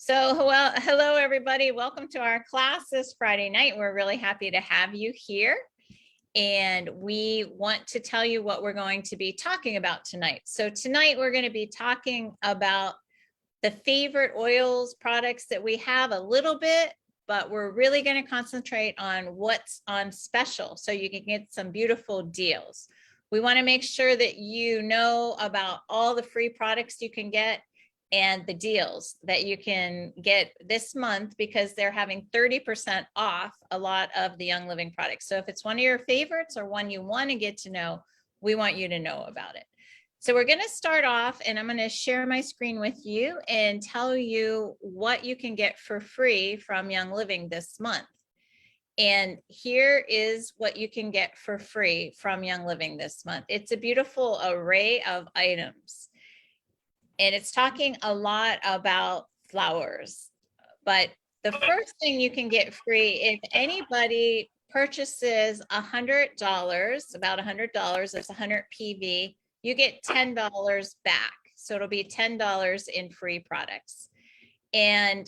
Well, hello, everybody. Welcome to our class this Friday night. We're really happy to have you here. And we want to tell you what we're going to be talking about tonight. So tonight we're going to be talking about the favorite oils, products that we have a little bit, but we're really going to concentrate on what's on special so you can get some beautiful deals. We want to make sure that you know about all the free products you can get and the deals that you can get this month because they're having 30% off a lot of the Young Living products. So if it's one of your favorites or one you want to get to know, we want you to know about it. So we're going to start off and I'm going to share my screen with you and tell you what you can get for free from Young Living this month. And here is what you can get for free from Young Living this month. It's a beautiful array of items. And it's talking a lot about flowers. But the first thing you can get free, if anybody purchases $100, about $100, there's 100 PV, you get $10 back. So it'll be $10 in free products. And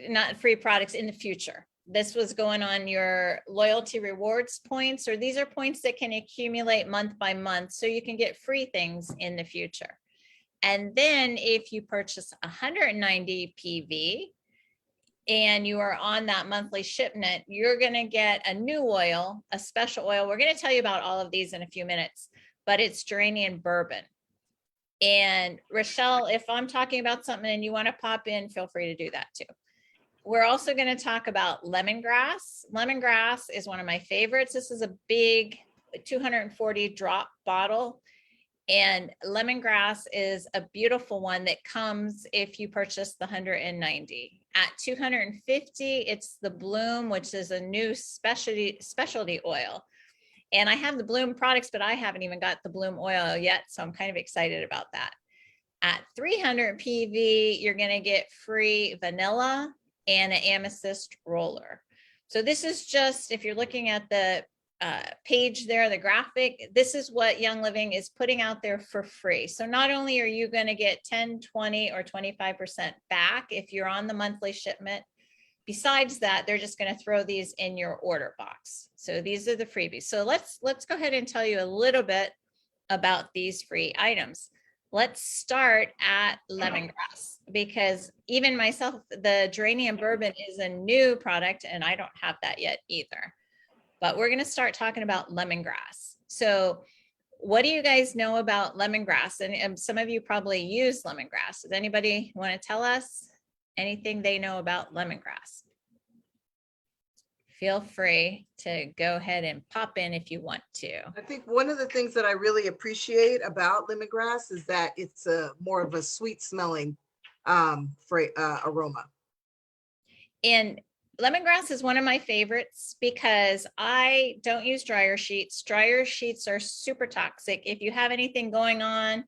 not free products in the future. This was going on your loyalty rewards points, or these are points that can accumulate month by month so you can get free things in the future. And then if you purchase 190 PV and you are on that monthly shipment, you're going to get a new oil, a special oil. We're going to tell you about all of these in a few minutes, but it's Geranium Bourbon. And Rochelle, if I'm talking about something and you want to pop in, feel free to do that too. We're also going to talk about lemongrass. Lemongrass is one of my favorites. This is a big 240 drop bottle. And lemongrass is a beautiful one that comes if you purchase the 190. At 250, it's the Bloom, which is a new specialty oil. And I have the Bloom products, but I haven't even got the Bloom oil yet. So I'm kind of excited about that. At 300 PV, you're going to get free vanilla and an Amethyst Ruler. So this is just, if you're looking at the page there, the graphic, this is what Young Living is putting out there for free. So not only are you going to get 10, 20, or 25% back if you're on the monthly shipment, besides that, they're just going to throw these in your order box. So these are the freebies. So let's go ahead and tell you a little bit about these free items. Let's start at lemongrass, because even myself, the Geranium Bourbon is a new product and I don't have that yet either. But we're going to start talking about lemongrass. So what do you guys know about lemongrass? And some of you probably use lemongrass. Does anybody want to tell us anything they know about lemongrass? Feel free to go ahead and pop in if you want to. I think one of the things that I really appreciate about lemongrass is that it's more of a sweet smelling aroma. And lemongrass is one of my favorites because I don't use dryer sheets. Dryer sheets are super toxic. If you have anything going on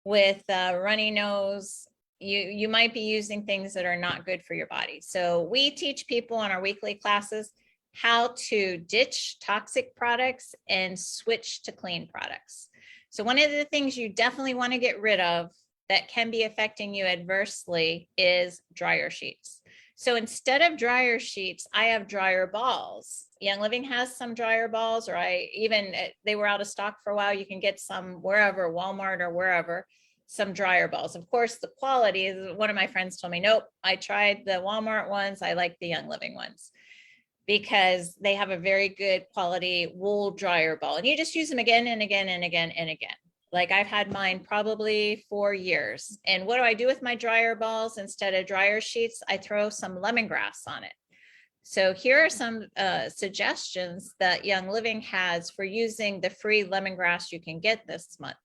with runny nose, you might be using things that are not good for your body. So we teach people on our weekly classes how to ditch toxic products and switch to clean products. So one of the things you definitely want to get rid of that can be affecting you adversely is dryer sheets. So instead of dryer sheets, I have dryer balls. Young Living has some dryer balls, or they were out of stock for a while. You can get some wherever, Walmart or wherever, some dryer balls. Of course, the quality is, one of my friends told me, nope, I tried the Walmart ones. I like the Young Living ones because they have a very good quality wool dryer ball. And you just use them again and again and again and again. Like I've had mine probably 4 years. And what do I do with my dryer balls? Instead of dryer sheets, I throw some lemongrass on it. So here are some suggestions that Young Living has for using the free lemongrass you can get this month.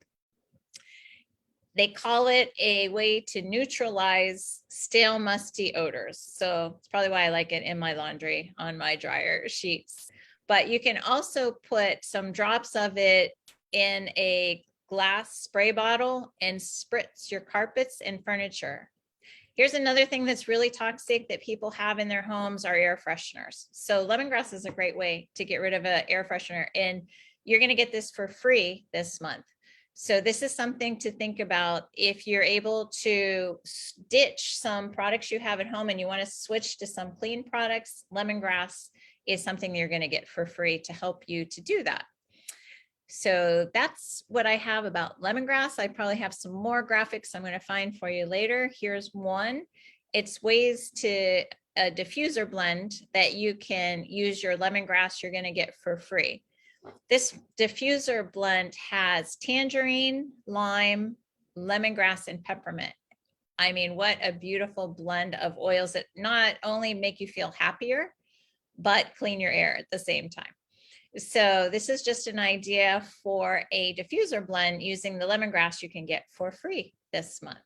They call it a way to neutralize stale, musty odors. So it's probably why I like it in my laundry on my dryer sheets. But you can also put some drops of it in a glass spray bottle and spritz your carpets and furniture. Here's another thing that's really toxic that people have in their homes are air fresheners. So lemongrass is a great way to get rid of an air freshener, and you're going to get this for free this month. So this is something to think about if you're able to ditch some products you have at home and you want to switch to some clean products. Lemongrass is something you're going to get for free to help you to do that. So that's what I have about lemongrass. I probably have some more graphics I'm going to find for you later. Here's one. It's ways to a diffuser blend that you can use your lemongrass you're going to get for free. This diffuser blend has tangerine, lime, lemongrass, and peppermint. I mean, what a beautiful blend of oils that not only make you feel happier, but clean your air at the same time. So this is just an idea for a diffuser blend using the lemongrass you can get for free this month.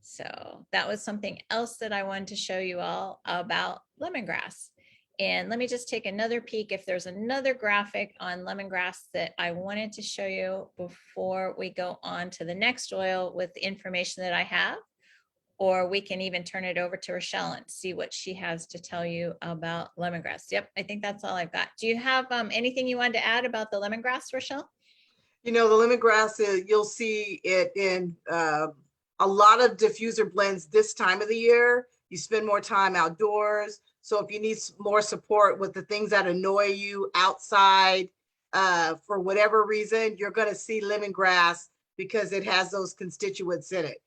So that was something else that I wanted to show you all about lemongrass. And let me just take another peek if there's another graphic on lemongrass that I wanted to show you before we go on to the next oil with the information that I have. Or we can even turn it over to Rochelle and see what she has to tell you about lemongrass. Yep, I think that's all I've got. Do you have anything you wanted to add about the lemongrass, Rochelle? You know, the lemongrass, you'll see it in a lot of diffuser blends this time of the year. You spend more time outdoors. So if you need more support with the things that annoy you outside, for whatever reason, you're going to see lemongrass because it has those constituents in it.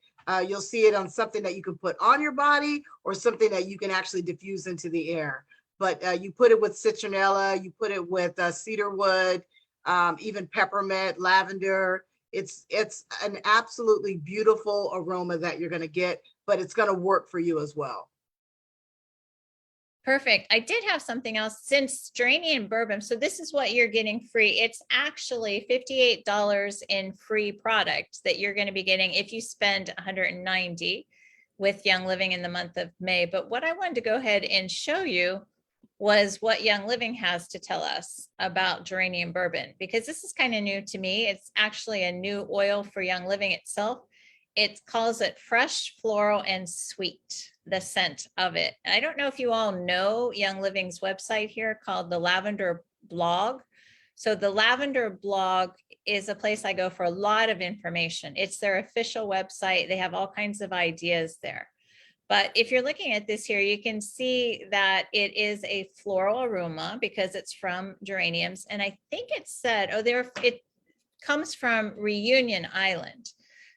You'll see it on something that you can put on your body or something that you can actually diffuse into the air. But you put it with citronella, you put it with cedarwood, even peppermint, lavender. It's an absolutely beautiful aroma that you're going to get, but it's going to work for you as well. Perfect. I did have something else since Geranium Bourbon. So this is what you're getting free. It's actually $58 in free product that you're going to be getting if you spend $190 with Young Living in the month of May. But what I wanted to go ahead and show you was what Young Living has to tell us about Geranium Bourbon, because this is kind of new to me. It's actually a new oil for Young Living itself. It calls it fresh, floral, and sweet, the scent of it. And I don't know if you all know Young Living's website here called the Lavender Blog. So the Lavender Blog is a place I go for a lot of information. It's their official website. They have all kinds of ideas there. But if you're looking at this here, you can see that it is a floral aroma because it's from geraniums. And I think it said, it comes from Reunion Island.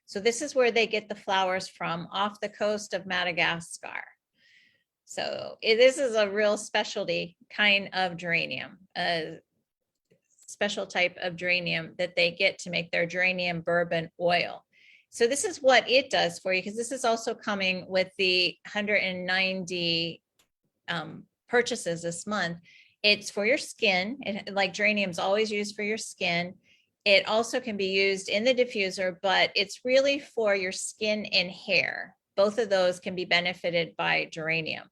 So this is where they get the flowers from, off the coast of Madagascar. So this is a real specialty kind of geranium, a special type of geranium that they get to make their geranium bourbon oil. So this is what it does for you, because this is also coming with the 190 purchases this month. It's for your skin, like geranium's always used for your skin. It also can be used in the diffuser, but it's really for your skin and hair. Both of those can be benefited by geranium.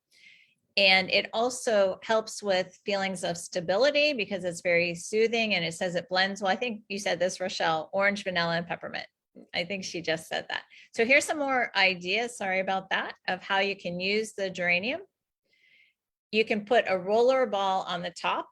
And it also helps with feelings of stability because it's very soothing, and it says it blends. Well, I think you said this, Rochelle, orange, vanilla, and peppermint. I think she just said that. So here's some more ideas, sorry about that, of how you can use the geranium. You can put a roller ball on the top.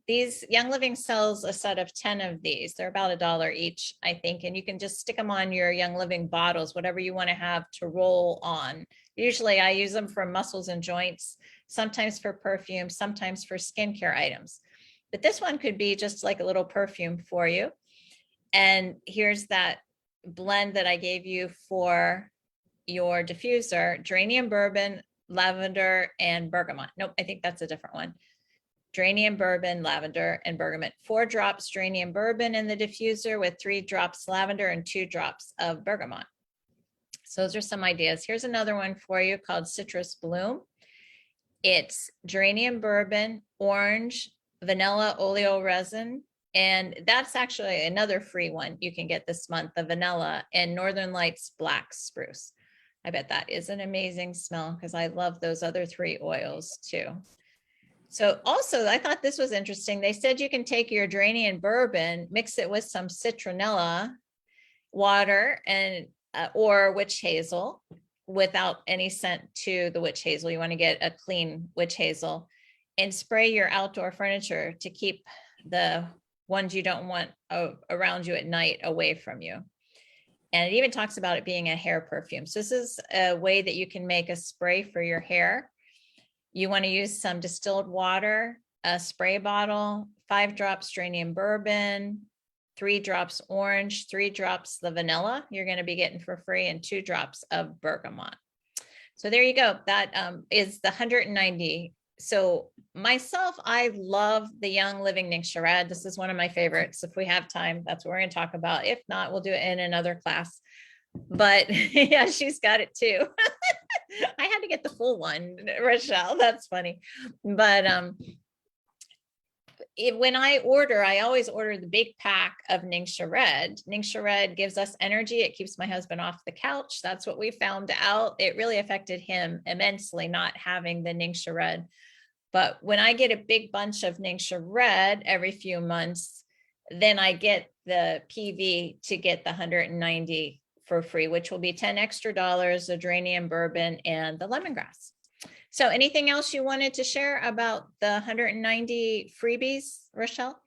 These Young Living sells a set of 10 of these. They're about $1 each, I think. And you can just stick them on your Young Living bottles, whatever you want to have to roll on. Usually I use them for muscles and joints, sometimes for perfume, sometimes for skincare items. But this one could be just like a little perfume for you. And here's that blend that I gave you for your diffuser: Geranium Bourbon, lavender, and bergamot. Nope, I think that's a different one. Geranium Bourbon, lavender, and bergamot. 4 drops Geranium Bourbon in the diffuser with 3 drops lavender and 2 drops of bergamot. So those are some ideas. Here's another one for you called Citrus Bloom. It's Geranium Bourbon, orange, vanilla oleo resin, and that's actually another free one you can get this month, the vanilla, and Northern Lights black spruce. I bet that is an amazing smell because I love those other 3 oils too. So also, I thought this was interesting. They said you can take your Geranium Bourbon, mix it with some citronella water and or witch hazel without any scent to the witch hazel. You want to get a clean witch hazel and spray your outdoor furniture to keep the ones you don't want around you at night away from you. And it even talks about it being a hair perfume. So this is a way that you can make a spray for your hair. You want to use some distilled water, a spray bottle, 5 drops Geranium Bourbon, 3 drops orange, 3 drops the vanilla you're going to be getting for free, and 2 drops of bergamot. So there you go. That is the 190. So myself, I love the Young Living Ningxia Red. This is one of my favorites. If we have time, that's what we're going to talk about. If not, we'll do it in another class. But yeah, she's got it too. I had to get the full one, Rochelle. That's funny. But when I order, I always order the big pack of Ningxia Red. Ningxia Red gives us energy. It keeps my husband off the couch. That's what we found out. It really affected him immensely not having the Ningxia Red. But when I get a big bunch of Ningxia Red every few months, then I get the PV to get the 190 for free, which will be 10 extra dollars, the Geranium Bourbon and the lemongrass. So anything else you wanted to share about the 190 freebies, Rochelle?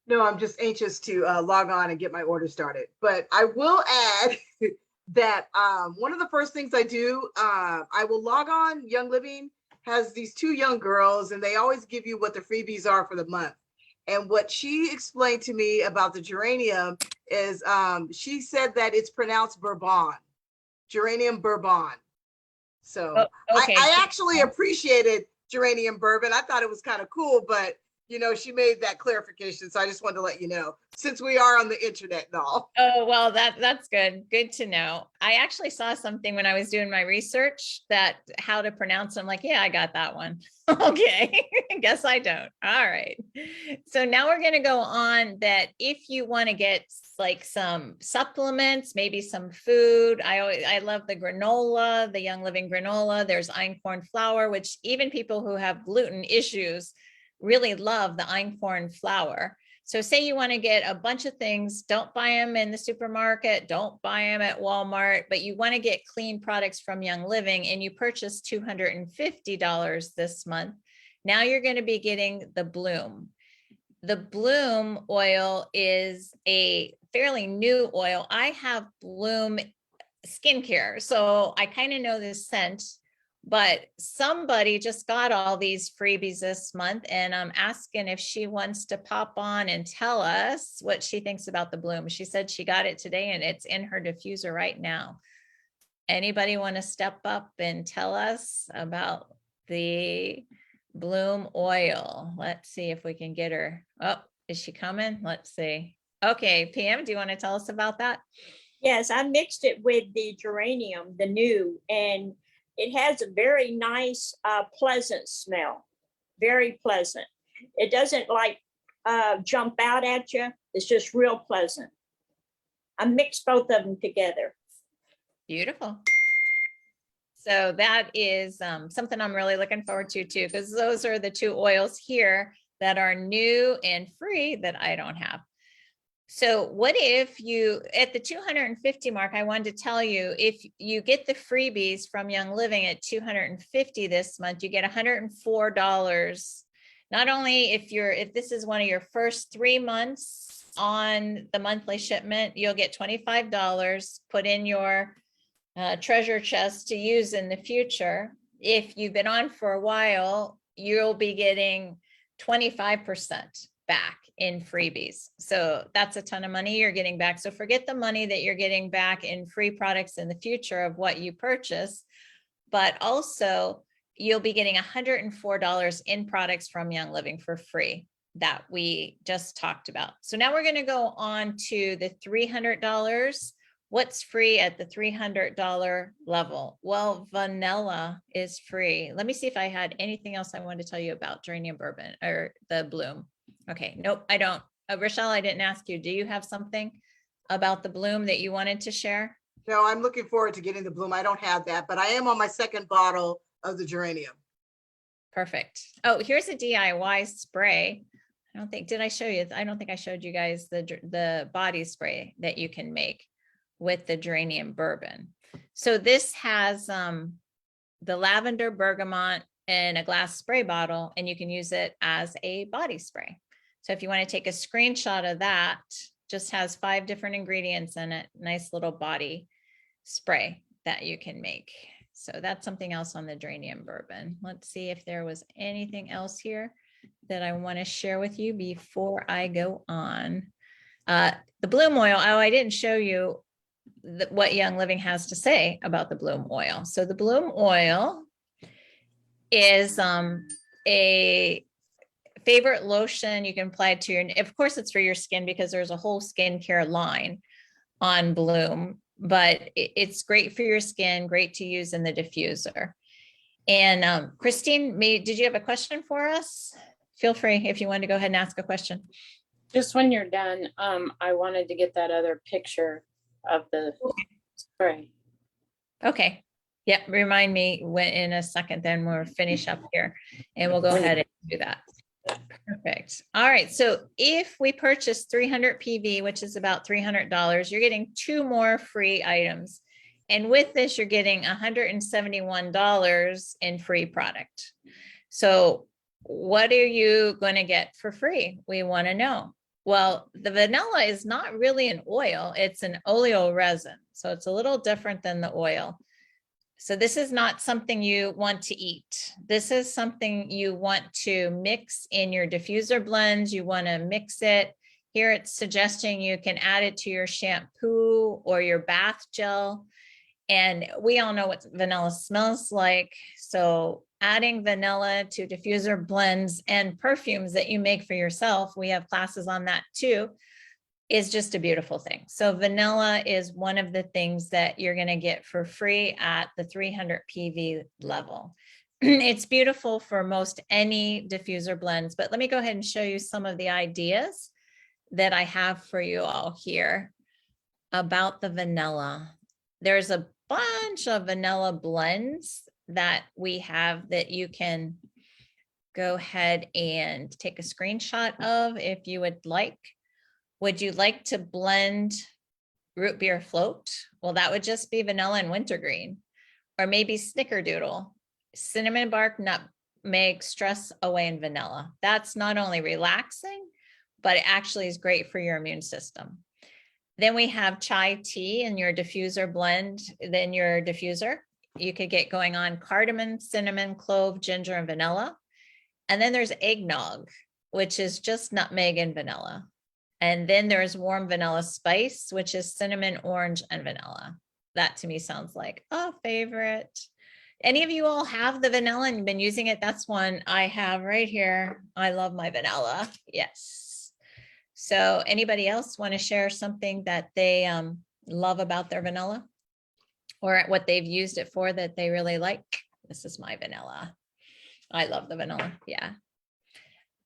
No, I'm just anxious to log on and get my order started. But I will add that one of the first things I do, I will log on. Young Living has these 2 young girls, and they always give you what the freebies are for the month. And what she explained to me about the geranium is she said that it's pronounced Bourbon, Geranium Bourbon. So Okay. I actually appreciated Geranium Bourbon. I thought it was kind of cool, but you know, she made that clarification. So I just wanted to let you know, since we are on the internet and all. Oh, well, that's good. Good to know. I actually saw something when I was doing my research that how to pronounce. I'm like, yeah, I got that one. Okay. Guess I don't. All right. So now we're going to go on that if you want to get like some supplements, maybe some food. I love the granola, the Young Living granola. There's einkorn flour, which even people who have gluten issues really love the einkorn flour. So say you want to get a bunch of things, don't buy them in the supermarket, don't buy them at Walmart, but you want to get clean products from Young Living and you purchase $250 this month. Now you're going to be getting the Bloom. The Bloom oil is a fairly new oil. I have Bloom skincare, so I kind of know this scent. But somebody just got all these freebies this month, and I'm asking if she wants to pop on and tell us what she thinks about the Bloom. She said she got it today and it's in her diffuser right now. Anybody want to step up and tell us about the Bloom oil? Let's see if we can get her. Oh, is she coming? Let's see. Okay, PM, do you want to tell us about that? Yes, I mixed it with the geranium, the new, and it has a very nice, pleasant smell, very pleasant. It doesn't like jump out at you. It's just real pleasant. I mixed both of them together. Beautiful. So that is something I'm really looking forward to too, because those are the 2 oils here that are new and free that I don't have. So what if you, at the 250 mark, I wanted to tell you, if you get the freebies from Young Living at 250 this month, you get $104. Not only if this is one of your first 3 months on the monthly shipment, you'll get $25 put in your treasure chest to use in the future. If you've been on for a while, you'll be getting 25% back in freebies. So that's a ton of money you're getting back. So forget the money that you're getting back in free products in the future of what you purchase, but also you'll be getting $104 in products from Young Living for free that we just talked about. So now we're going to go on to the $300. What's free at the $300 level? Well, vanilla is free. Let me see if I had anything else I wanted to tell you about Geranium Bourbon or the Bloom. Okay, nope, I don't. Rochelle, I didn't ask you. Do you have something about the Bloom that you wanted to share? No, I'm looking forward to getting the Bloom. I don't have that, but I am on my 2nd bottle of the geranium. Perfect. Oh, here's a DIY spray. I don't think, did I show you? I don't think I showed you guys the body spray that you can make with the Geranium Bourbon. So this has the lavender bergamot in a glass spray bottle, and you can use it as a body spray. So if you want to take a screenshot of that, just has 5 different ingredients in it. Nice little body spray that you can make. So that's something else on the Geranium Bourbon. Let's see if there was anything else here that I want to share with you before I go on. The bloom oil. Oh, I didn't show you what Young Living has to say about the bloom oil. So the bloom oil is a favorite lotion you can apply to your, of course it's for your skin because there's a whole skincare line on Bloom, but it's great for your skin, great to use in the diffuser. And Christine, did you have a question for us? Feel free if you want to go ahead and ask a question. Just when you're done, I wanted to get that other picture of the spray. Okay. Yep. Remind me when in a second, then we'll finish up here and we'll go ahead and do that. Perfect. All right. So if we purchase 300 PV, which is about $300, you're getting 2 more free items. And with this, you're getting $171 in free product. So what are you going to get for free? We want to know. Well, the vanilla is not really an oil. It's an oleo resin. So it's a little different than the oil. So this is not something you want to eat. This is something you want to mix in your diffuser blends. You want to mix it. Here it's suggesting you can add it to your shampoo or your bath gel. And we all know what vanilla smells like. So adding vanilla to diffuser blends and perfumes that you make for yourself, we have classes on that too, is just a beautiful thing. So vanilla is one of the things that you're going to get for free at the 300 PV level. It's beautiful for most any diffuser blends, but let me go ahead and show you some of the ideas that I have for you all here about the vanilla. There's a bunch of vanilla blends that we have that you can go ahead and take a screenshot of if you would like. Would you like to blend root beer float? Well, that would just be vanilla and wintergreen, or maybe snickerdoodle, cinnamon bark, nutmeg, stress away, and vanilla. That's not only relaxing, but it actually is great for your immune system. Then we have chai tea in your diffuser blend. Then your diffuser, you could get going on cardamom, cinnamon, clove, ginger, and vanilla. And then there's eggnog, which is just nutmeg and vanilla. And then there's warm vanilla spice, which is cinnamon, orange, and vanilla. That to me sounds like a favorite. Any of you all have the vanilla and you've been using it? That's one I have right here. I love my vanilla. Yes. So anybody else want to share something that they love about their vanilla or what they've used it for that they really like? This is my vanilla. I love the vanilla. Yeah.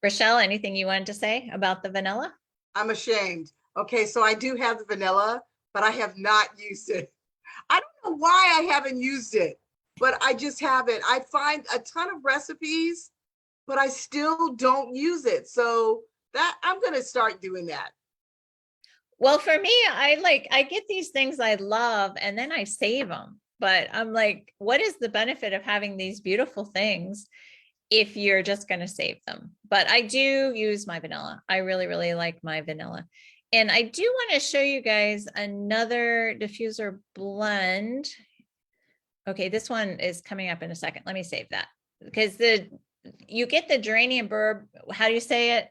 Rochelle, anything you wanted to say about the vanilla? I'm ashamed. Okay, so I do have the vanilla, but I have not used it. I don't know why I haven't used it, but I just haven't. I find a ton of recipes, but I still don't use it. So that I'm going to start doing that. Well, for me, I get these things I love and then I save them. But I'm like, what is the benefit of having these beautiful things if you're just going to save them? But I do use my vanilla. I really, really like my vanilla. And I do want to show you guys another diffuser blend. Okay, this one is coming up in a second. Let me save that because you get the Geranium Bourbon. How do you say it?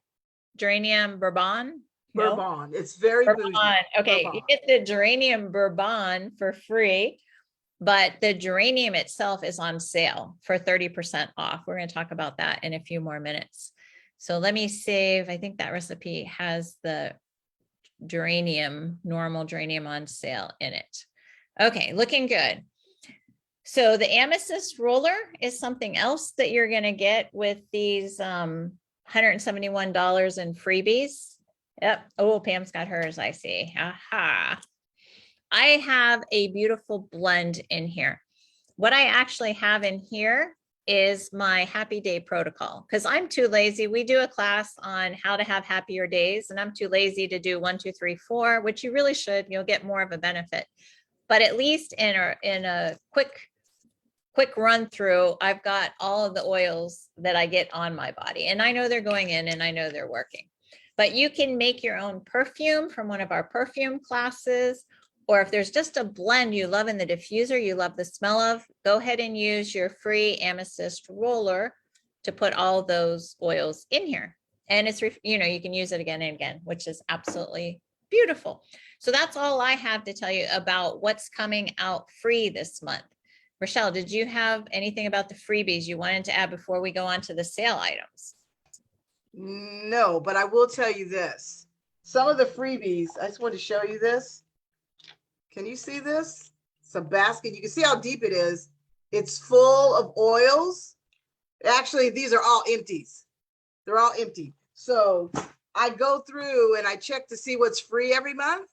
Geranium Bourbon? No? Bourbon. It's very Bourbon. bougie. Okay, Bourbon. you get the Geranium Bourbon for free. But the geranium itself is on sale for 30% off. We're going to talk about that in a few more minutes. So let me save. I think that recipe has the normal geranium on sale in it. Okay, looking good. So the Amethyst Ruler is something else that you're going to get with these $171 in freebies. Yep. Oh, Pam's got hers, I see. Aha. I have a beautiful blend in here. What I actually have in here is my happy day protocol because I'm too lazy. We do a class on how to have happier days and I'm too lazy to do 1, 2, 3, 4, which you really should. You'll get more of a benefit. But at least in a quick run through, I've got all of the oils that I get on my body and I know they're going in and I know they're working. but you can make your own perfume from one of our perfume classes. Or if there's just a blend you love in the diffuser, you love the smell of, go ahead and use your free Amethyst Ruler to put all those oils in here. And it's, you can use it again and again, which is absolutely beautiful. So that's all I have to tell you about what's coming out free this month. Rochelle, did you have anything about the freebies you wanted to add before we go on to the sale items? No, but I will tell you this. Some of the freebies, I just want to show you this. Can you see this? It's a basket. You can see how deep it is. It's full of oils. Actually, these are all empties. They're all empty. So I go through and I check to see what's free every month,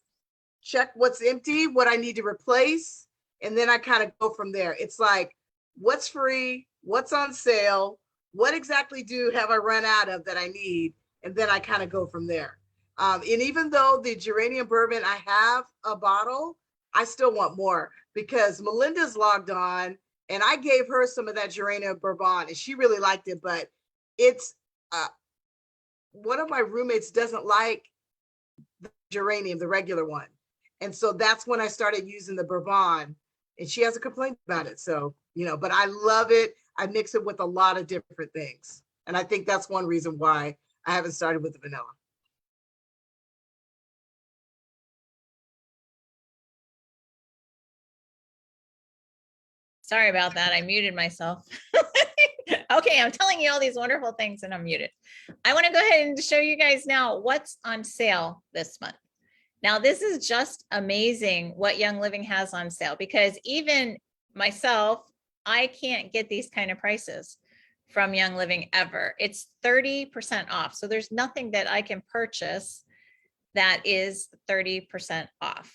check what's empty, what I need to replace, and then I kind of go from there. It's like, what's free, what's on sale, what exactly have I run out of that I need, and then I kind of go from there. And even though the Geranium Bourbon, I have a bottle, I still want more because Melinda's logged on and I gave her some of that Geranium Bourbon and she really liked it, but it's one of my roommates doesn't like the geranium, the regular one. And so that's when I started using the Bourbon and she has a complaint about it. So, but I love it. I mix it with a lot of different things. And I think that's one reason why I haven't started with the vanilla. Sorry about that. I muted myself. Okay, I'm telling you all these wonderful things and I'm muted. I want to go ahead and show you guys now what's on sale this month. Now, this is just amazing what Young Living has on sale because even myself, I can't get these kind of prices from Young Living ever. It's 30% off. So there's nothing that I can purchase that is 30% off.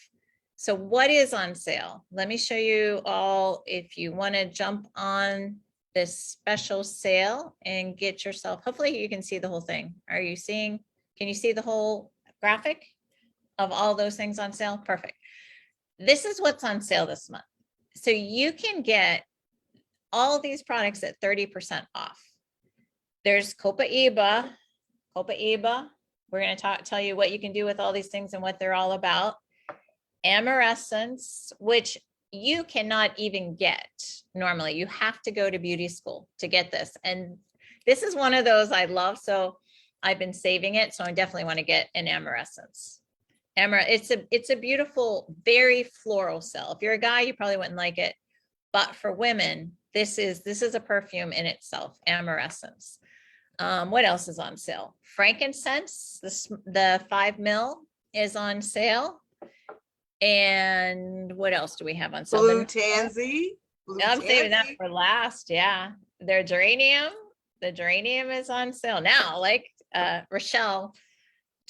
So what is on sale? Let me show you all if you want to jump on this special sale and get yourself, hopefully you can see the whole thing. Can you see the whole graphic of all those things on sale? Perfect. This is what's on sale this month. So you can get all these products at 30% off. There's Copaiba. We're going to tell you what you can do with all these things and what they're all about. Amethyst, which you cannot even get normally. You have to go to beauty school to get this. And this is one of those I love. So I've been saving it. So I definitely want to get an Amethyst. It's a beautiful, very floral scent. If you're a guy, you probably wouldn't like it. But for women, this is a perfume in itself, Amethyst. What else is on sale? Frankincense, the 5 ml is on sale. And what else do we have on sale? Blue Tansy. I'm saving that for last. Yeah. The geranium is on sale now. Like Rochelle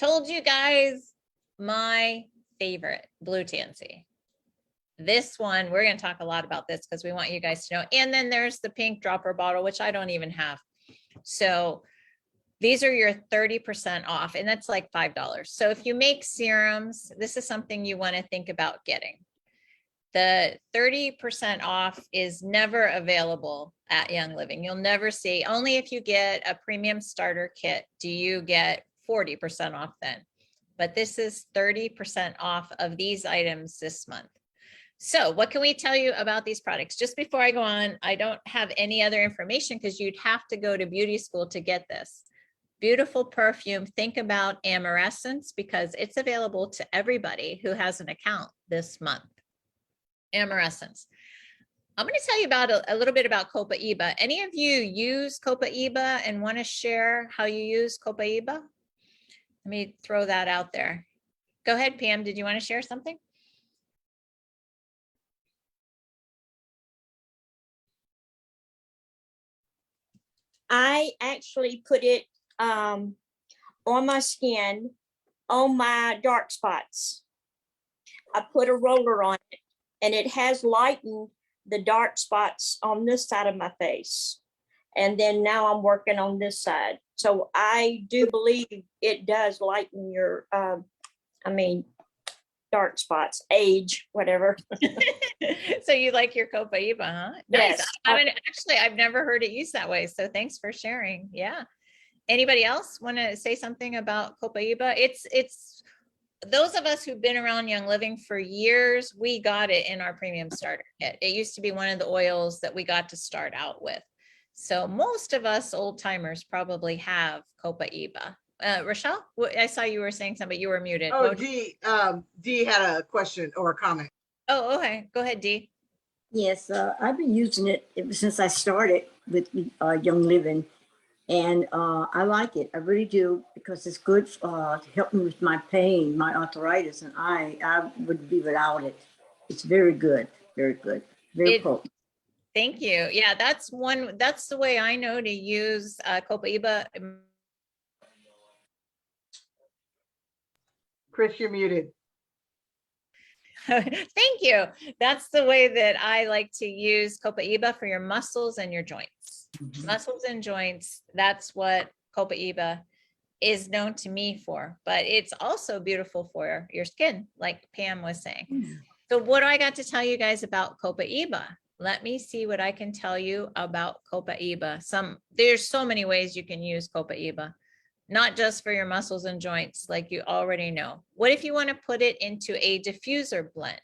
told you guys, my favorite, Blue Tansy. This one, we're going to talk a lot about this because we want you guys to know. And then there's the pink dropper bottle, which I don't even have. So these are your 30% off, and that's like $5. So if you make serums, this is something you want to think about getting. The 30% off is never available at Young Living. You'll never see, only if you get a premium starter kit do you get 40% off then. But this is 30% off of these items this month. So what can we tell you about these products? Just before I go on, I don't have any other information because you'd have to go to beauty school to get this. Beautiful perfume. Think about Amethyst because it's available to everybody who has an account this month. Amethyst. I'm going to tell you about a little bit about Copaiba. Any of you use Copaiba and want to share how you use Copaiba? Let me throw that out there. Go ahead, Pam. Did you want to share something? I actually put it on my skin, on my dark spots. I put a roller on it and it has lightened the dark spots on this side of my face. And then now I'm working on this side. So I do believe it does lighten your, dark spots, age, whatever. So you like your Copaiba, huh? Nice. Yes. I've never heard it used that way. So thanks for sharing. Yeah. Anybody else want to say something about Copaiba? It's those of us who've been around Young Living for years, we got it in our premium starter kit. It used to be one of the oils that we got to start out with. So most of us old timers probably have Copaiba. Rochelle, I saw you were saying something, you were muted. Oh, Dee had a question or a comment. Oh, okay. Go ahead, Dee. Yes, I've been using it ever since I started with Young Living, and I like it. I really do, because it's good to help me with my pain, my arthritis, and I wouldn't be without it. It's very good, very potent. Thank you. Yeah, that's the way I know to use Copaiba. Chris, you're muted. Thank you. That's the way that I like to use Copaiba for your muscles and your joints. Muscles and joints, that's what Copaiba is known to me for, but it's also beautiful for your skin, like Pam was saying. So what do I got to tell you guys about Copaiba? Let me see what I can tell you about Copaiba. There's so many ways you can use Copaiba, not just for your muscles and joints, like you already know. What if you want to put it into a diffuser blend?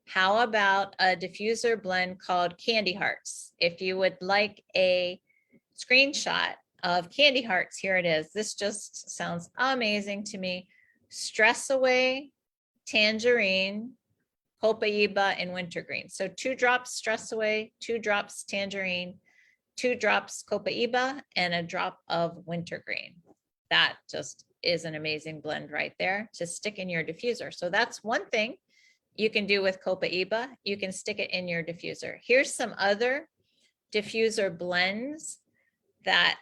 How about a diffuser blend called Candy Hearts? If you would like a screenshot of Candy Hearts, here it is. This just sounds amazing to me. Stress Away, Tangerine, Copaiba, and Wintergreen. So 2 drops Stress Away, 2 drops Tangerine, 2 drops Copaiba, and a drop of Wintergreen. That just is an amazing blend right there to stick in your diffuser. So that's one thing you can do with Copaiba. You can stick it in your diffuser. Here's some other diffuser blends that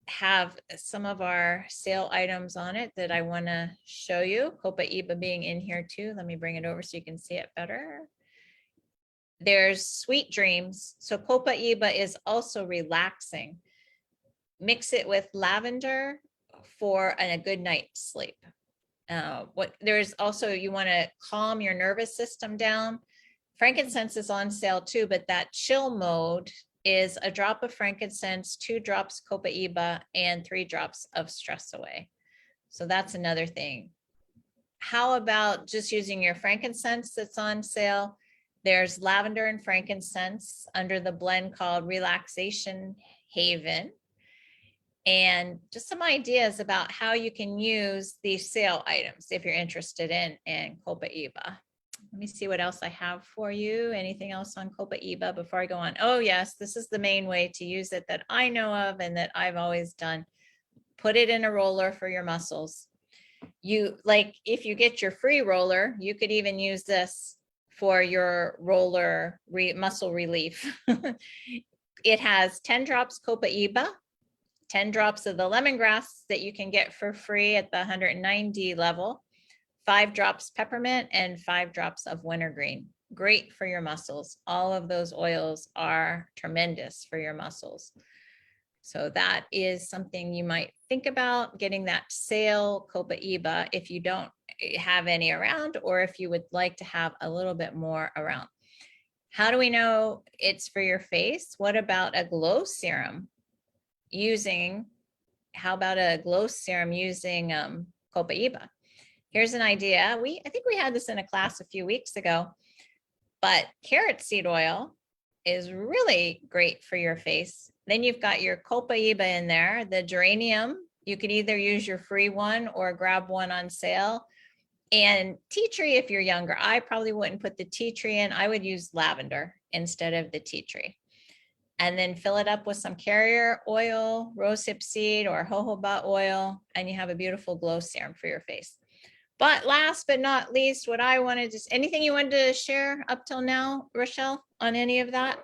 have some of our sale items on it that I want to show you. Copaiba being in here too. Let me bring it over so you can see it better. There's Sweet Dreams. So Copaiba is also relaxing. Mix it with lavender for a good night's sleep. There's also, you want to calm your nervous system down. Frankincense is on sale too, but that chill mode is a drop of frankincense, 2 drops Copaiba, and 3 drops of Stress Away. So that's another thing. How about just using your frankincense that's on sale? There's lavender and frankincense under the blend called Relaxation Haven. And just some ideas about how you can use these sale items if you're interested in Copaiba. Let me see what else I have for you. Anything else on Copaiba before I go on? Oh yes, this is the main way to use it that I know of and that I've always done. Put it in a roller for your muscles. If you get your free roller, you could even use this for your roller muscle relief. It has 10 drops Copaiba, 10 drops of the lemongrass that you can get for free at the 190 level, 5 drops peppermint, and 5 drops of wintergreen. Great for your muscles. All of those oils are tremendous for your muscles. So that is something you might think about, getting that sale Copaiba if you don't have any around, or if you would like to have a little bit more around. How do we know it's for your face? What about a glow serum how about a glow serum using Copaiba? Here's an idea. I think we had this in a class a few weeks ago, but carrot seed oil is really great for your face. Then you've got your Copaiba in there, the geranium. You could either use your free one or grab one on sale. And tea tree, if you're younger, I probably wouldn't put the tea tree in. I would use lavender instead of the tea tree. And then fill it up with some carrier oil, rosehip seed or jojoba oil, and you have a beautiful glow serum for your face. But last but not least, anything you wanted to share up till now, Rochelle, on any of that?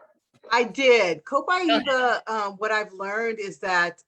I did. Copaiba, what I've learned is that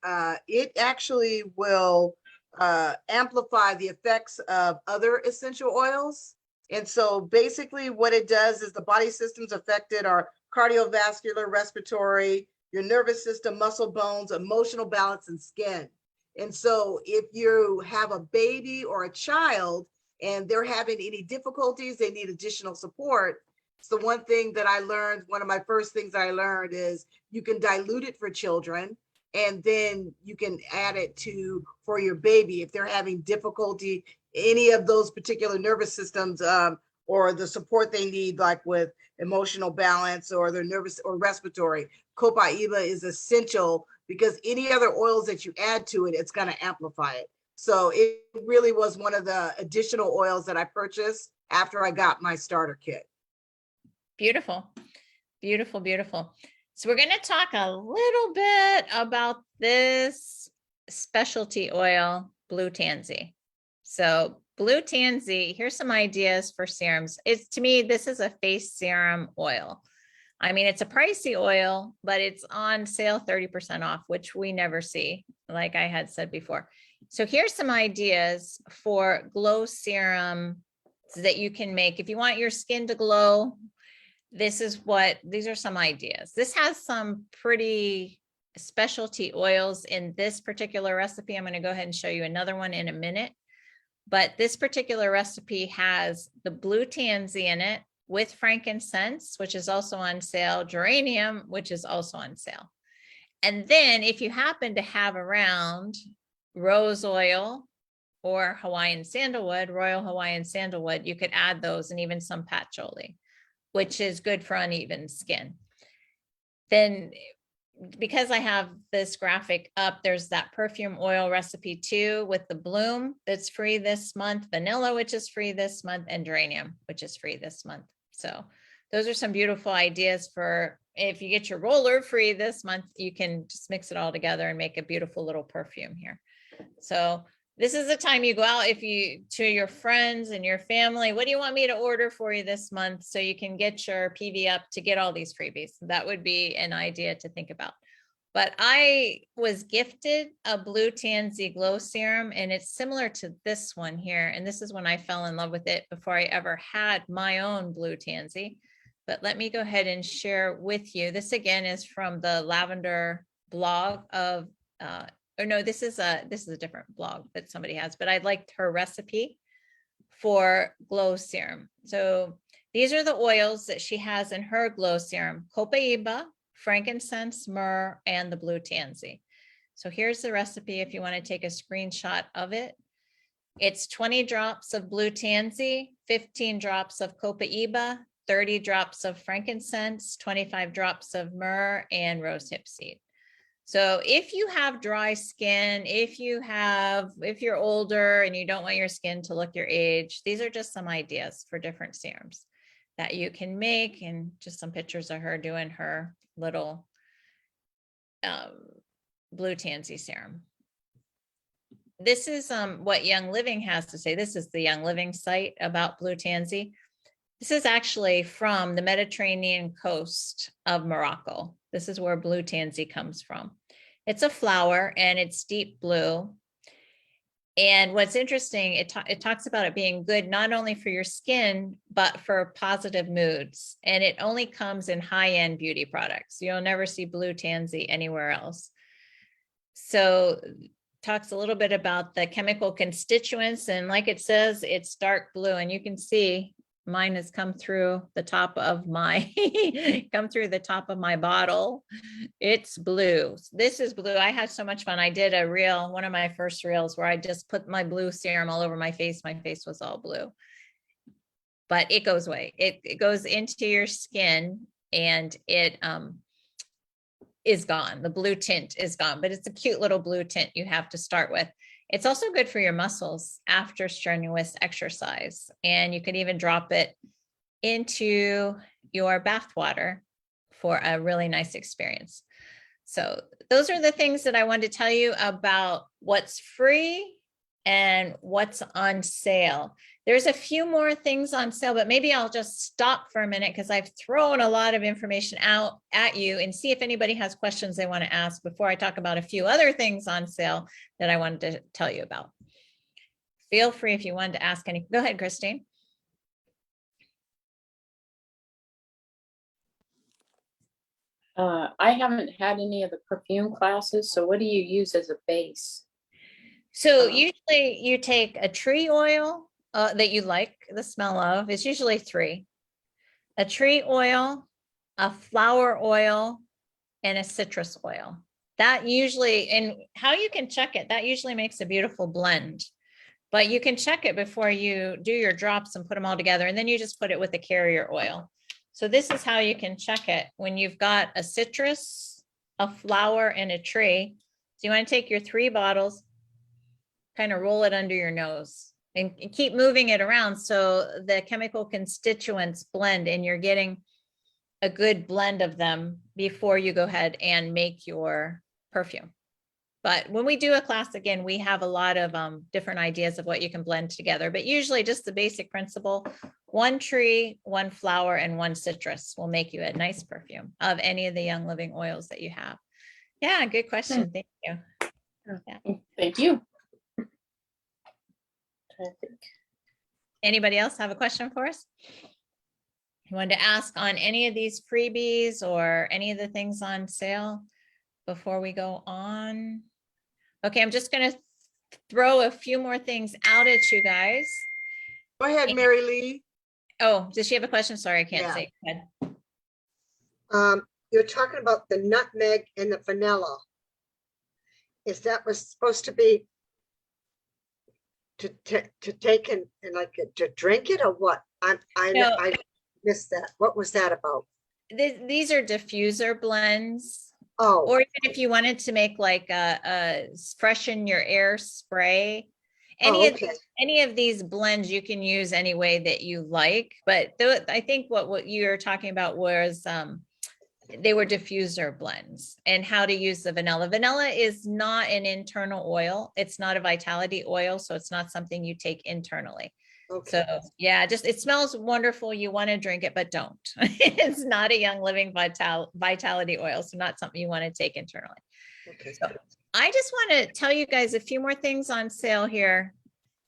it actually will amplify the effects of other essential oils. And so basically what it does is the body systems affected are cardiovascular, respiratory, your nervous system, muscle, bones, emotional balance, and skin. And so if you have a baby or a child and they're having any difficulties, they need additional support. So one thing that I learned, one of my first things I learned is you can dilute it for children. and then you can add it to for your baby if they're having difficulty, any of those particular nervous systems, or the support they need, like with emotional balance or their nervous or respiratory. Copaiba is essential because any other oils that you add to it, it's going to amplify it. So it really was one of the additional oils that I purchased after I got my starter kit. Beautiful, beautiful, beautiful. So we're going to talk a little bit about this specialty oil, Blue Tansy. So Blue Tansy, here's some ideas for serums. It's, to me, this is a face serum oil. I mean, it's a pricey oil, but it's on sale 30% off, which we never see, like I had said before. So here's some ideas for glow serum that you can make. If you want your skin to glow, these are some ideas. This has some pretty specialty oils in this particular recipe. I'm going to go ahead and show you another one in a minute. But this particular recipe has the Blue Tansy in it with frankincense, which is also on sale, geranium, which is also on sale. And then if you happen to have around rose oil or Hawaiian sandalwood, royal Hawaiian sandalwood, you could add those, and even some patchouli, which is good for uneven skin. Then, because I have this graphic up, there's that perfume oil recipe too with the bloom that's free this month, vanilla, which is free this month, and geranium, which is free this month. So those are some beautiful ideas for if you get your roller free this month, you can just mix it all together and make a beautiful little perfume here. So this is the time you go out to your friends and your family. What do you want me to order for you this month so you can get your PV up to get all these freebies? That would be an idea to think about. But I was gifted a Blue Tansy Glow Serum, and it's similar to this one here. And this is when I fell in love with it before I ever had my own Blue Tansy. But let me go ahead and share with you. This again is from the Lavender blog of or no, this is a different blog that somebody has, but I liked her recipe for glow serum. So these are the oils that she has in her glow serum: Copaiba, frankincense, myrrh, and the Blue Tansy. So here's the recipe if you want to take a screenshot of it. It's 20 drops of Blue Tansy, 15 drops of Copaiba, 30 drops of frankincense, 25 drops of myrrh, and rosehip seed. So if you have dry skin, if you're older and you don't want your skin to look your age, these are just some ideas for different serums that you can make, and just some pictures of her doing her little Blue Tansy serum. This is what Young Living has to say. This is the Young Living site about Blue Tansy. This is actually from the Mediterranean coast of Morocco. This is where Blue Tansy comes from. It's a flower and it's deep blue. And what's interesting, it talks about it being good not only for your skin, but for positive moods. And it only comes in high-end beauty products. You'll never see Blue Tansy anywhere else. So talks a little bit about the chemical constituents. And like it says, it's dark blue. And you can see mine has come through the top of my bottle. It's blue. This is blue. I had so much fun. I did a reel, one of my first reels, where I just put my blue serum all over my face. My face was all blue, but it goes away. It goes into your skin and it is gone. The blue tint is gone, but it's a cute little blue tint you have to start with. It's also good for your muscles after strenuous exercise. And you can even drop it into your bath water for a really nice experience. So those are the things that I wanted to tell you about what's free and what's on sale. There's a few more things on sale, but maybe I'll just stop for a minute because I've thrown a lot of information out at you, and see if anybody has questions they want to ask before I talk about a few other things on sale that I wanted to tell you about. Feel free if you wanted to ask any. Go ahead, Christine. I haven't had any of the perfume classes. So what do you use as a base? So usually you take a tree oil that you like the smell of. It's usually 3. A tree oil, a flower oil, and a citrus oil. that usually, and how you can check it, that usually makes a beautiful blend. But you can check it before you do your drops and put them all together, and then you just put it with a carrier oil. So this is how you can check it when you've got a citrus, a flower, and a tree. So you want to take your 3 bottles, kind of roll it under your nose and keep moving it around so the chemical constituents blend and you're getting a good blend of them before you go ahead and make your perfume. But when we do a class, again, we have a lot of different ideas of what you can blend together, but usually just the basic principle, 1 tree, 1 flower, and 1 citrus will make you a nice perfume of any of the Young Living oils that you have. Yeah, good question. Thank you. Thank you. I think. Anybody else have a question for us? You wanted to ask on any of these freebies or any of the things on sale before we go on? Okay, I'm just going to throw a few more things out at you guys. Go ahead, Mary Lee. Oh, does she have a question? Sorry, I can't Yeah. say. Go ahead. You're talking about the nutmeg and the vanilla. Is that was supposed to be to take and like to drink it or what? No. I missed that. What was that about? These are diffuser blends. Oh, Or even if you wanted to make like a freshen your air spray, okay. any of these blends you can use any way that you like. But I think what you're talking about was they were diffuser blends and how to use the vanilla. Vanilla is not an internal oil. It's not a vitality oil, so it's not something you take internally. Okay. So yeah, just it smells wonderful. You want to drink it, but don't. It's not a Young Living vitality oil, so not something you want to take internally. Okay. So I just want to tell you guys a few more things on sale here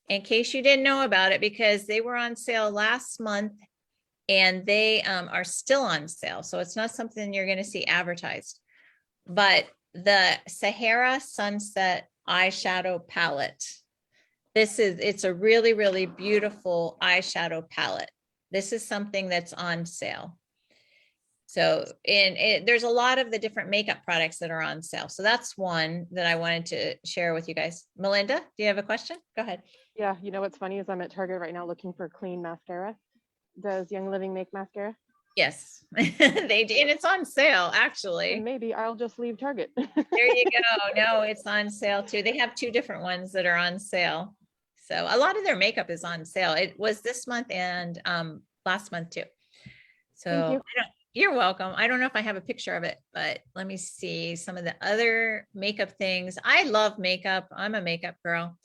in case you didn't know about it, because they were on sale last month and they are still on sale. So it's not something you're going to see advertised. But the Sahara Sunset eyeshadow palette. It's a really, really beautiful eyeshadow palette. This is something that's on sale. So there's a lot of the different makeup products that are on sale. So that's one that I wanted to share with you guys. Melinda, do you have a question? Go ahead. Yeah, you know what's funny is I'm at Target right now looking for clean mascara. Does Young Living make mascara? Yes, they do. And it's on sale, actually. And maybe I'll just leave Target. There you go. No, it's on sale too. They have 2 different ones that are on sale. So a lot of their makeup is on sale. It was this month and last month too. So you're welcome. I don't know if I have a picture of it, but let me see some of the other makeup things. I love makeup. I'm a makeup girl.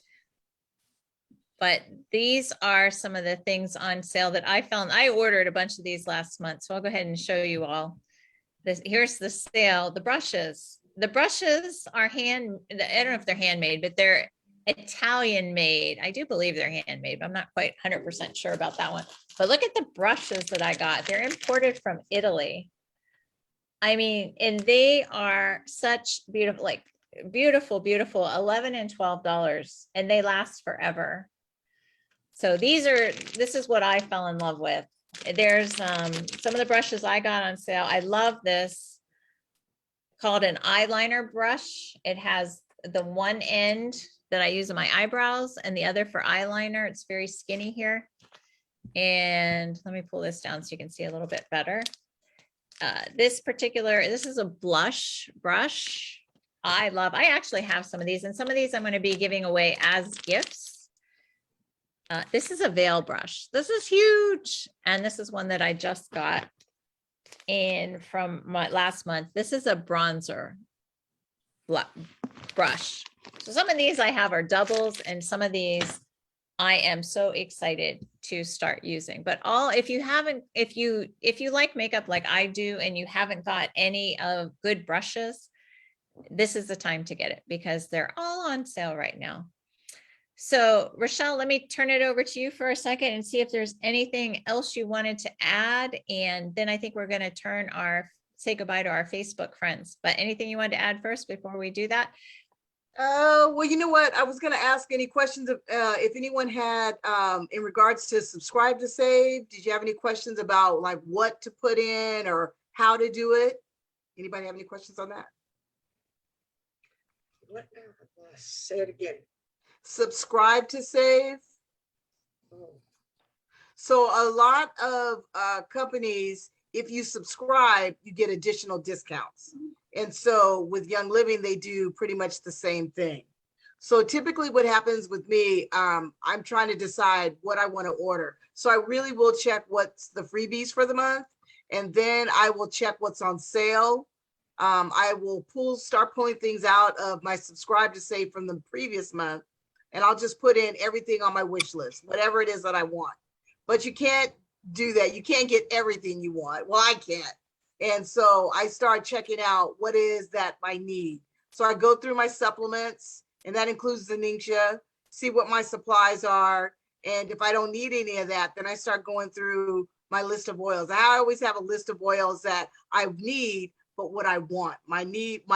But these are some of the things on sale that I found. I ordered a bunch of these last month, so I'll go ahead and show you all. Here's the sale. The brushes. The brushes are I don't know if they're handmade, but they're Italian made. I do believe they're handmade, but I'm not quite 100% sure about that one. But look at the brushes that I got. They're imported from Italy. I mean, and they are such beautiful, like beautiful, beautiful, $11 and $12, and they last forever. So this is what I fell in love with. There's some of the brushes I got on sale. I love this, called an eyeliner brush. It has the one end that I use on my eyebrows and the other for eyeliner. It's very skinny here. And let me pull this down so you can see a little bit better. This is a blush brush. I actually have some of these, and some of these I'm going to be giving away as gifts. This is a veil brush. This is huge. And this is one that I just got in from my last month. This is a bronzer brush. So some of these I have are doubles, and some of these I am so excited to start using. But if you like makeup like I do and you haven't got any of good brushes, this is the time to get it because they're all on sale right now. So Rochelle, let me turn it over to you for a second and see if there's anything else you wanted to add. And then I think we're going to say goodbye to our Facebook friends. But anything you wanted to add first before we do that? Well, you know what? I was going to ask any questions if anyone had in regards to subscribe to save. Did you have any questions about like what to put in or how to do it? Anybody have any questions on that? What now? Say it again. Subscribe to save. Oh, So a lot of companies, if you subscribe, you get additional discounts. And so with Young Living, they do pretty much the same thing. So typically what happens with me, I'm trying to decide what I want to order. So I really will check what's the freebies for the month. And then I will check what's on sale. I will start pulling things out of my subscribe to save from the previous month. And I'll just put in everything on my wish list, whatever it is that I want. But you can't do that. You can't get everything you want. Well, I can't. And so I start checking out what is that I need. So I go through my supplements, and that includes the Ningxia, see what my supplies are. And if I don't need any of that, then I start going through my list of oils. I always have a list of oils that I need, but what I want. My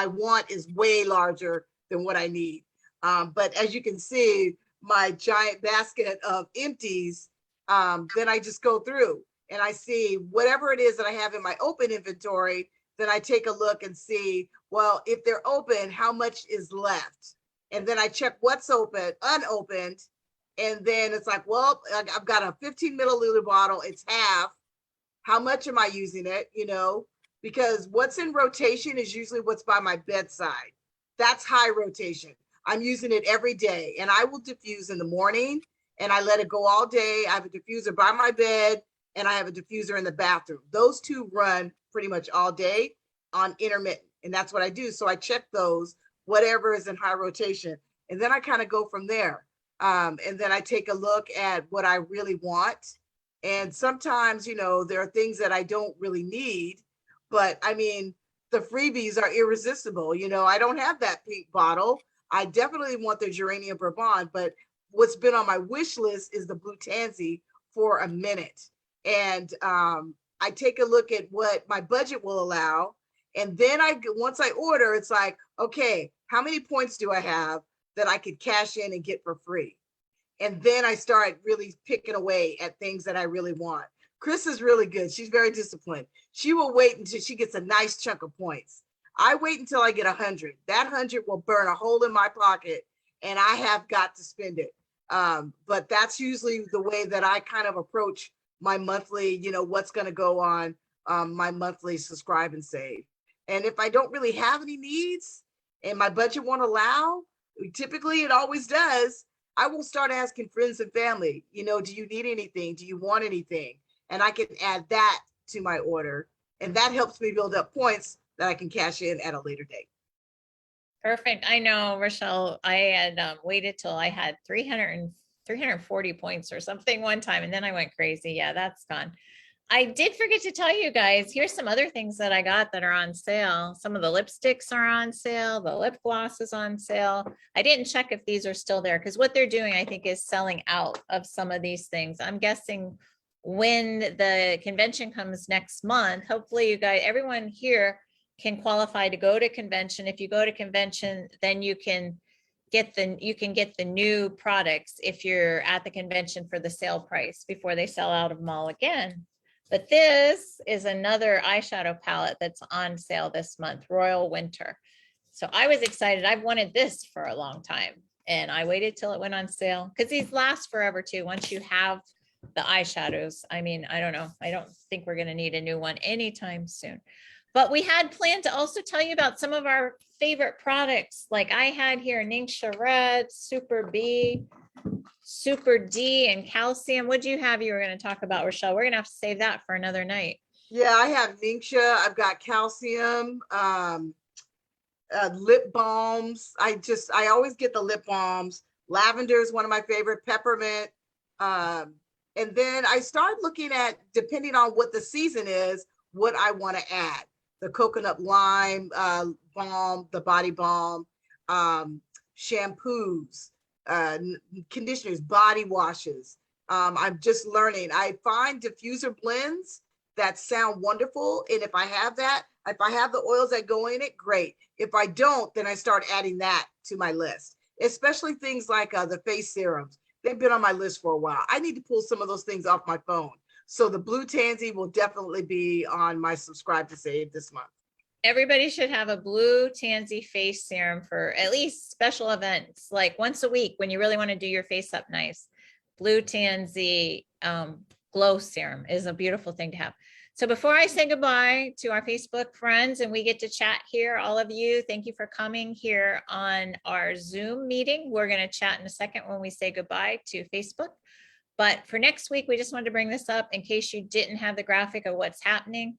want is way larger than what I need. But as you can see, my giant basket of empties, then I just go through and I see whatever it is that I have in my open inventory. Then I take a look and see, well, if they're open, how much is left? And then I check what's unopened. And then it's like, well, I've got a 15 milliliter bottle. It's half. How much am I using it? Because what's in rotation is usually what's by my bedside. That's high rotation. I'm using it every day, and I will diffuse in the morning and I let it go all day. I have a diffuser by my bed and I have a diffuser in the bathroom. Those two run pretty much all day on intermittent. And that's what I do. So I check those, whatever is in high rotation. And then I kind of go from there. And then I take a look at what I really want. And sometimes, there are things that I don't really need, but I mean, the freebies are irresistible. I don't have that pink bottle. I definitely want the Geranium Bourbon, but what's been on my wish list is the blue Tansy for a minute. And I take a look at what my budget will allow. And then once I order, it's like, okay, how many points do I have that I could cash in and get for free? And then I start really picking away at things that I really want. Chris is really good. She's very disciplined. She will wait until she gets a nice chunk of points. I wait until I get 100. That 100 will burn a hole in my pocket and I have got to spend it. But that's usually the way that I kind of approach my monthly, what's going to go on my monthly subscribe and save. And if I don't really have any needs and my budget won't allow, typically it always does, I will start asking friends and family, do you need anything? Do you want anything? And I can add that to my order. And that helps me build up points that I can cash in at a later date. Perfect. I know, Rochelle, I had waited till I had 340 points or something one time, and then I went crazy. Yeah, that's gone. I did forget to tell you guys, here's some other things that I got that are on sale. Some of the lipsticks are on sale. The lip gloss is on sale. I didn't check if these are still there because what they're doing, I think, is selling out of some of these things. I'm guessing when the convention comes next month, hopefully you guys, everyone here can qualify to go to convention. If you go to convention, then you can get the new products if you're at the convention for the sale price before they sell out of them all again. But this is another eyeshadow palette that's on sale this month, Royal Winter. So I was excited. I've wanted this for a long time and I waited till it went on sale because these last forever too. Once you have the eyeshadows, I mean, I don't know. I don't think we're going to need a new one anytime soon. But we had planned to also tell you about some of our favorite products. Like I had here Ningxia Red, Super B, Super D, and Calcium. What do you have you were going to talk about, Rochelle? We're going to have to save that for another night. Yeah, I have Ningxia. I've got Calcium, lip balms. I always get the lip balms. Lavender is one of my favorite. Peppermint. And then I start looking at, depending on what the season is, what I want to add. The coconut lime balm, the body balm, shampoos, conditioners, body washes. I'm just learning. I find diffuser blends that sound wonderful. And if I have the oils that go in it, great. If I don't, then I start adding that to my list, especially things like the face serums. They've been on my list for a while. I need to pull some of those things off my phone. So the blue Tansy will definitely be on my subscribe to save this month. Everybody should have a blue Tansy face serum for at least special events, like once a week when you really want to do your face up nice. Blue Tansy glow serum is a beautiful thing to have. So before I say goodbye to our Facebook friends and we get to chat here, all of you, thank you for coming here on our Zoom meeting. We're going to chat in a second when we say goodbye to Facebook. But for next week, we just wanted to bring this up in case you didn't have the graphic of what's happening.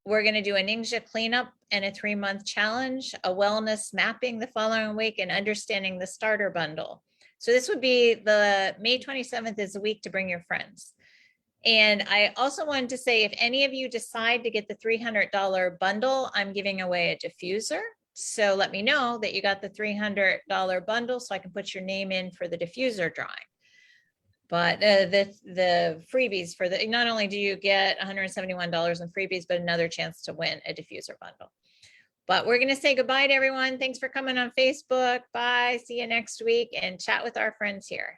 We're going to do a Ningxia cleanup and a 3-month challenge, a wellness mapping the following week, and understanding the starter bundle. So this would be the May 27th is the week to bring your friends. And I also wanted to say, if any of you decide to get the $300 bundle, I'm giving away a diffuser. So let me know that you got the $300 bundle so I can put your name in for the diffuser drawing. But the freebies for the, not only do you get $171 in freebies, but another chance to win a diffuser bundle. But we're going to say goodbye to everyone. Thanks for coming on Facebook. Bye. See you next week and chat with our friends here.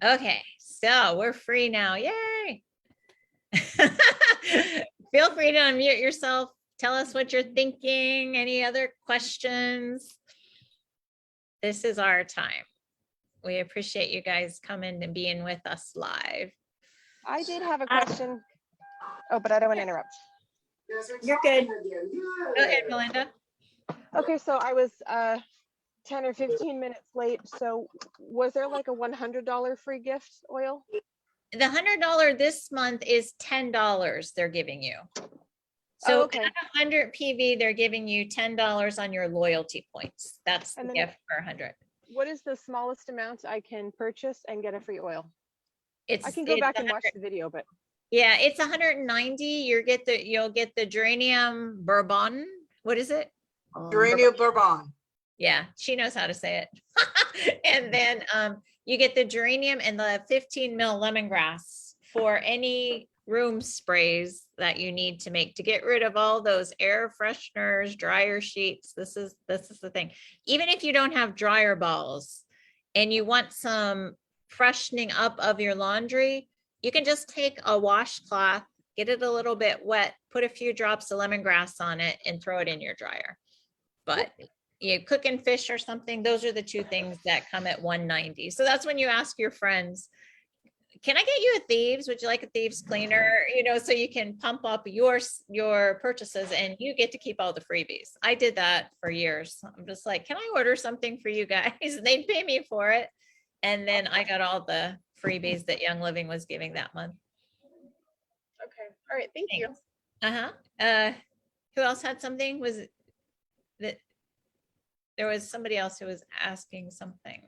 Okay, so we're free now. Yay. Feel free to unmute yourself. Tell us what you're thinking. Any other questions? This is our time. We appreciate you guys coming and being with us live. I did have a question. Oh, but I don't want to interrupt. You're good. Go ahead, Melinda. Okay, so I was 10 or 15 minutes late. So was there like a $100 free gift oil? The $100 this month is $10 they're giving you. So Oh, okay. at 100 PV, they're giving you $10 on your loyalty points. That's the And then gift for 100. what is the smallest amount I can purchase and get a free oil? It's I can go it's back and 100 watch the video, but Yeah, it's 190. You'll get the Geranium Bourbon. What is it? Geranium Bourbon. Yeah, she knows how to say it. And then you get the geranium and the 15 ml lemongrass for any room sprays that you need to get rid of all those air fresheners, dryer sheets. This is the thing. Even if you don't have dryer balls and you want some freshening up of your laundry, you can just take a washcloth, get it a little bit wet, put a few drops of lemongrass on it and throw it in your dryer. But you cooking fish or something, those are the two things that come at 190. So that's when you ask your friends, can I get you a Thieves? Would you like a Thieves cleaner? So you can pump up your purchases and you get to keep all the freebies. I did that for years. I'm just like, can I order something for you guys? And they'd pay me for it. And then I got all the freebies that Young Living was giving that month. okay. All right. Thank you. Who else had something? Was it that there was somebody else who was asking something?